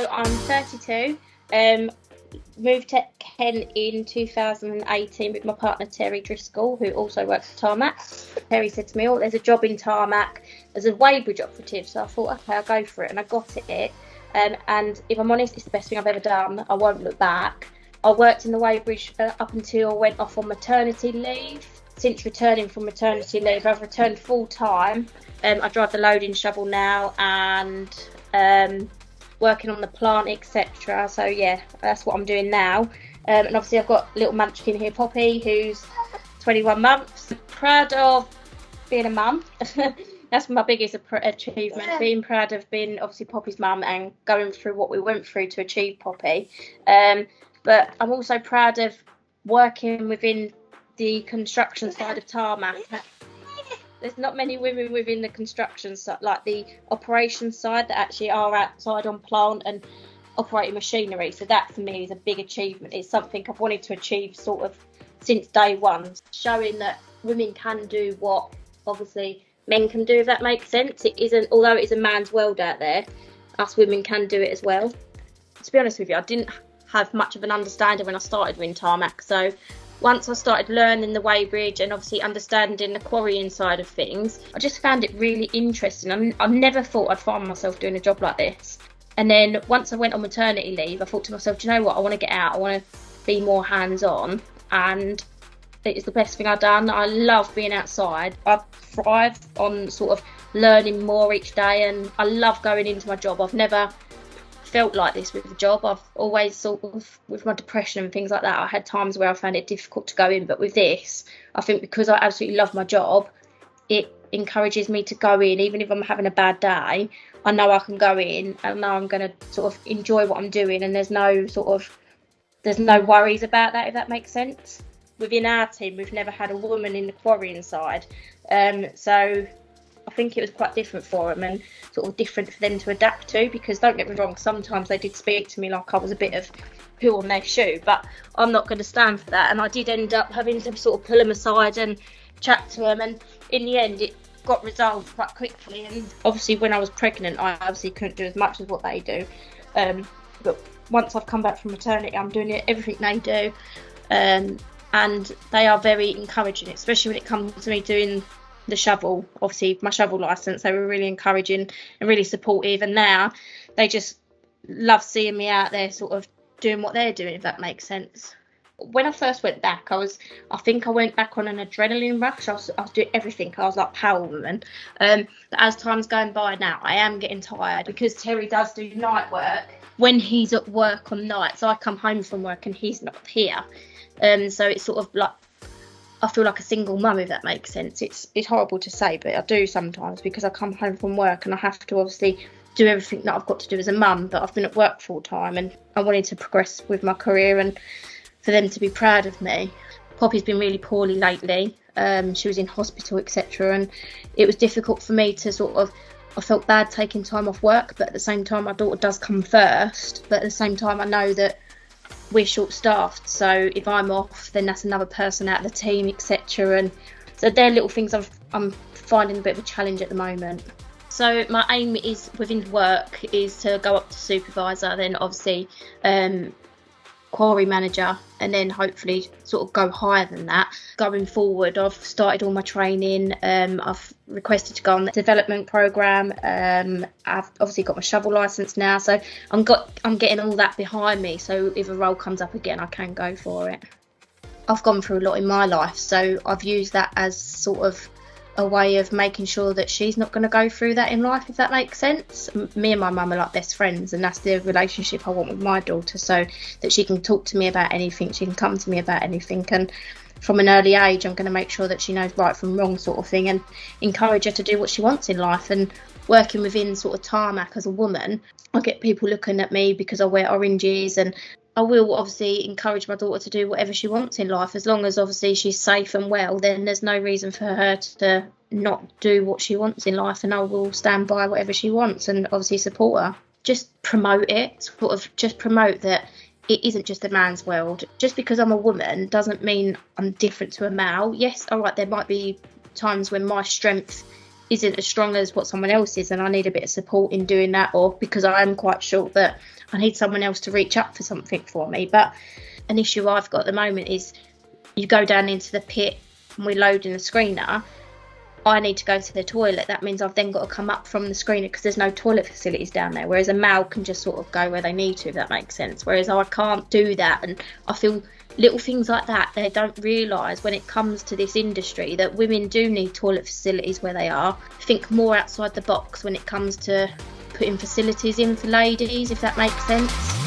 I'm 32. Moved to Kent in 2018 with my partner Terry Driscoll, who also works at Tarmac. Terry said to me, "Oh, there's a job in Tarmac as a Weybridge operative." So I thought, okay, I'll go for it, and I got it. And if I'm honest, it's the best thing I've ever done. I won't look back. I worked in the Weybridge up until I went off on maternity leave. Since returning from maternity leave, I've returned full time. I drive the loading shovel now, and working on the plant, etc. So yeah, that's what I'm doing now. And obviously I've got little munchkin here, Poppy, who's 21 months. Proud of being a mum. That's my biggest achievement, being proud of being obviously Poppy's mum and going through what we went through to achieve Poppy. But I'm also proud of working within the construction side of Tarmac. There's not many women within the construction side, like the operations side, that actually are outside on plant and operating machinery. So that for me is a big achievement. It's something I've wanted to achieve sort of since day one, showing that women can do what obviously men can do, if that makes sense. It isn't, although it is a man's world out there, us women can do it as well. To be honest with you, I didn't have much of an understanding when I started with Tarmac. So once I started learning the Weybridge and obviously understanding the quarrying side of things, I just found it really interesting. I never thought I'd find myself doing a job like this. And then once I went on maternity leave, I thought to myself, do you know what? I want to get out. I want to be more hands-on. And it's the best thing I've done. I love being outside. I thrive on sort of learning more each day, and I love going into my job. I've never felt like this with the job. I've always sort of, with my depression and things like that, I had times where I found it difficult to go in, but with this, I think because I absolutely love my job, it encourages me to go in. Even if I'm having a bad day, I know I can go in and I know I'm going to sort of enjoy what I'm doing, and there's no worries about that, if that makes sense. Within our team, we've never had a woman in the quarrying side, so I think it was quite different for them and sort of different for them to adapt to, because don't get me wrong, sometimes they did speak to me like I was a bit of poo on their shoe, but I'm not going to stand for that. And I did end up having to sort of pull them aside and chat to them, and in the end it got resolved quite quickly. And obviously when I was pregnant, I obviously couldn't do as much as what they do, but once I've come back from maternity, I'm doing everything they do, and they are very encouraging, especially when it comes to me doing the shovel, obviously my shovel license. They were really encouraging and really supportive, and now they just love seeing me out there sort of doing what they're doing, if that makes sense. When I first went back, I think I went back on an adrenaline rush. I was doing everything. I was like Power Woman. But as time's going by now, I am getting tired, because Terry does do night work when he's at work on nights. So I come home from work and he's not here, so it's sort of like I feel like a single mum, if that makes sense. It's horrible to say, but I do sometimes, because I come home from work and I have to obviously do everything that I've got to do as a mum, but I've been at work full time and I wanted to progress with my career and for them to be proud of me. Poppy's been really poorly lately. She was in hospital, etc., and it was difficult for me to sort of, I felt bad taking time off work, but at the same time my daughter does come first, but at the same time I know that we're short-staffed, so if I'm off, then that's another person out of the team, etc. And so they're little things I'm finding a bit of a challenge at the moment. So my aim is within work is to go up to supervisor, then obviously quarry manager, and then hopefully sort of go higher than that. Going forward, I've started all my training. I've requested to go on the development program. I've obviously got my shovel license now, so I'm getting all that behind me, so if a role comes up again, I can go for it. I've gone through a lot in my life, so I've used that as sort of a way of making sure that she's not going to go through that in life, if that makes sense. Me and my mum are like best friends, and that's the relationship I want with my daughter, so that she can talk to me about anything, she can come to me about anything, and from an early age I'm going to make sure that she knows right from wrong, sort of thing, and encourage her to do what she wants in life. And working within sort of Tarmac as a woman, I get people looking at me because I wear oranges, and I will obviously encourage my daughter to do whatever she wants in life, as long as obviously she's safe and well. Then there's no reason for her to not do what she wants in life, and I will stand by whatever she wants and obviously support her. Just promote it, sort of just promote that it isn't just a man's world. Just because I'm a woman doesn't mean I'm different to a male. Yes, all right, there might be times when my strength isn't as strong as what someone else is, and I need a bit of support in doing that, or because I am quite short that I need someone else to reach up for something for me. But an issue I've got at the moment is you go down into the pit and we're loading the screener. I need to go to the toilet. That means I've then got to come up from the screener because there's no toilet facilities down there, whereas a male can just sort of go where they need to, if that makes sense. Whereas I can't do that, and I feel little things like that, they don't realise when it comes to this industry that women do need toilet facilities where they are. Think more outside the box when it comes to putting facilities in for ladies, if that makes sense.